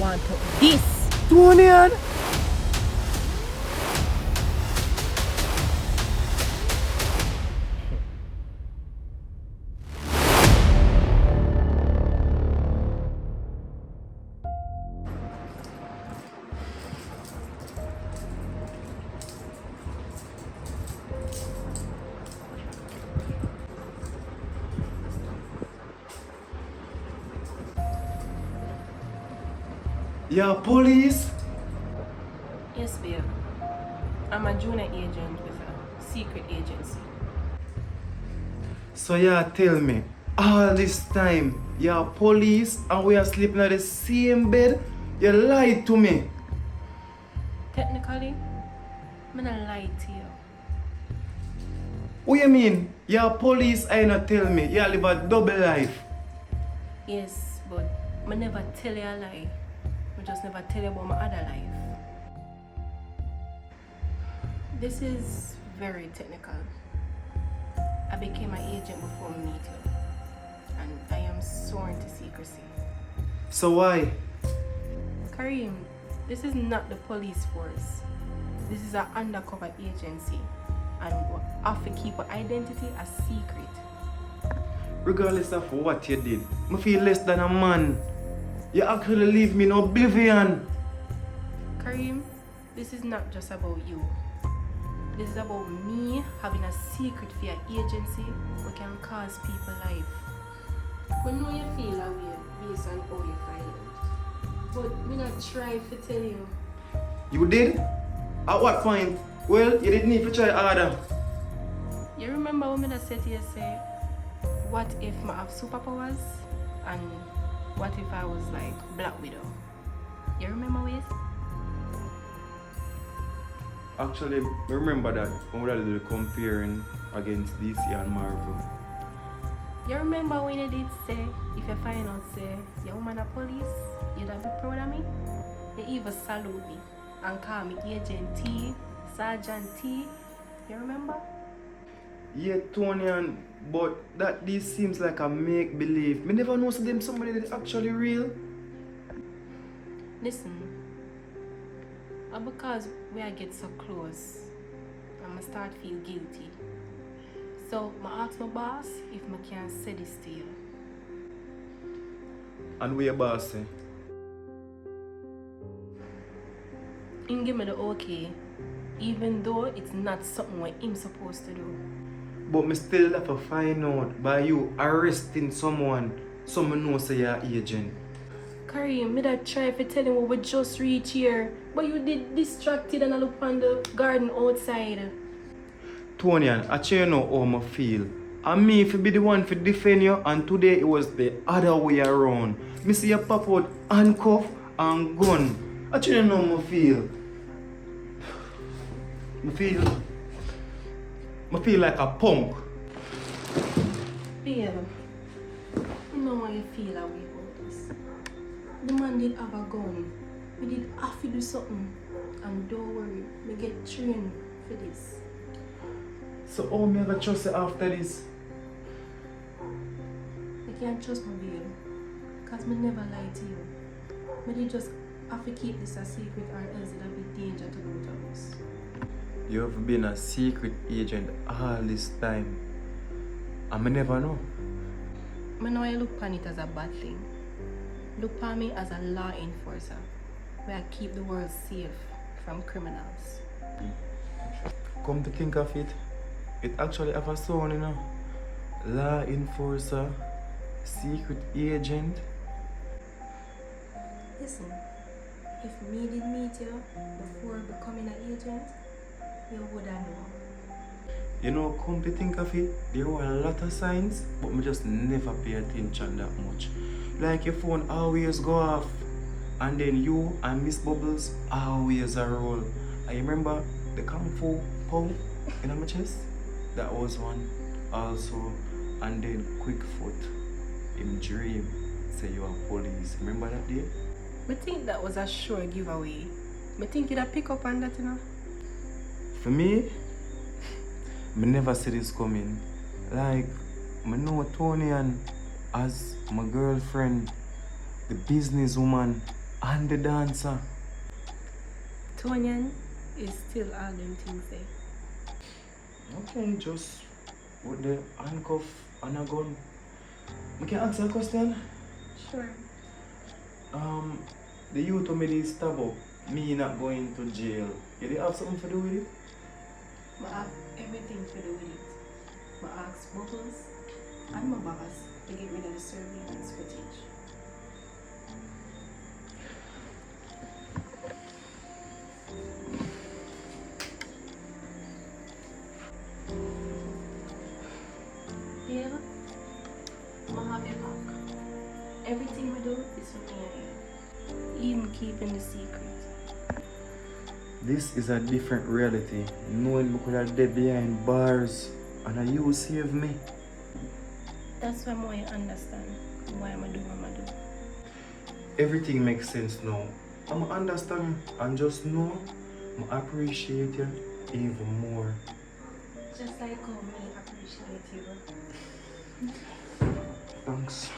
want to this. Tonian! Yeah, police? Yes, babe. I'm a junior agent with a secret agency. So tell me, all this time, police and we are sleeping at the same bed? You lied to me. Technically, I'm not lie to you. What you mean? Police I not tell me. You live a double life. Yes, but I never tell you a lie. I just never tell you about my other life. This is very technical. I became an agent before I meet you, and I am sworn to secrecy. So why? Kareem, this is not the police force. This is an undercover agency, and we have to keep our identity a secret. Regardless of what you did, I feel less than a man. You actually leave me in oblivion. Kareem, this is not just about you. This is about me having a secret for your agency that can cause people life. We know you feel that way based on how you find out. But we not try to tell you. You did? At what point? Well, you didn't need to try harder. You remember when I said to you, say, what if I have superpowers? And what if I was like Black Widow? You remember what you said? Actually, I remember that when we were comparing against DC and Marvel. You remember when you did say, if you find out, say, your woman a police, you'd be proud of me? You even salute me and call me Agent T, Sergeant T. You remember? Yeah, Tony, but this seems like a make-believe. Me never know them somebody that's actually real. Listen, because we are get so close, I'ma start feel guilty. So I ask my boss if I can say this to you. And we your boss say? He give me the okay, even though it's not something what I'm supposed to do. But me still have to find out by you arresting someone know say you're agent. Kareem, me that try to tell him we just reach here, but you did distracted and I look on the garden outside. Tony, I tell you know how I feel. And me if be the one to defend you, and today it was the other way around. Me see you pop out handcuff and gun. I tell you know how I feel. I feel like a punk. Babe, I know how you feel that way about this. The man did have a gun. We did have to do something. And don't worry, we get trained for this. So how me ever trust you after this? You can't trust me, babe. Because me never lie to you. But you just have to keep this a secret or else it'll be danger to both of us. You have been a secret agent all this time. And I never know. I know you look upon it as a bad thing. Look upon me as a law enforcer, where I keep the world safe from criminals. Come to think of it, it actually have a sound, you know. Law enforcer, secret agent. Listen, if me did meet you before becoming an agent, you would have known. You know, come to think of it, there were a lot of signs, but me just never pay attention that much. Like your phone always go off, and then you and Miss Bubbles always a roll. I remember the Kung Fu Pow in my chest? That was one. Also, and then Quick Foot in dream say you are police. Remember that day? I think that was a sure giveaway. I think you'd have pick up on that, you know. For me, I never see this coming. Like, I know Tony and as my girlfriend, the businesswoman, and the dancer. Tonyan is still all them things there. Okay, just with the handcuff and a gun. We can ask a question. Sure. The youth who made this stab up, me not going to jail. You they have something to do with it? I have everything to do with it. I ask Bubbles and my boss to get rid of the surveillance footage. Yeah, I have your back. Everything we do is for me and you. Even keeping the secret. This is a different reality. Knowing me could have dead behind bars and you save me. That's why more you understand why I'm doing what I do. Everything makes sense now. I'm understand and just know I appreciate you even more. Just like how me appreciate you. Thanks.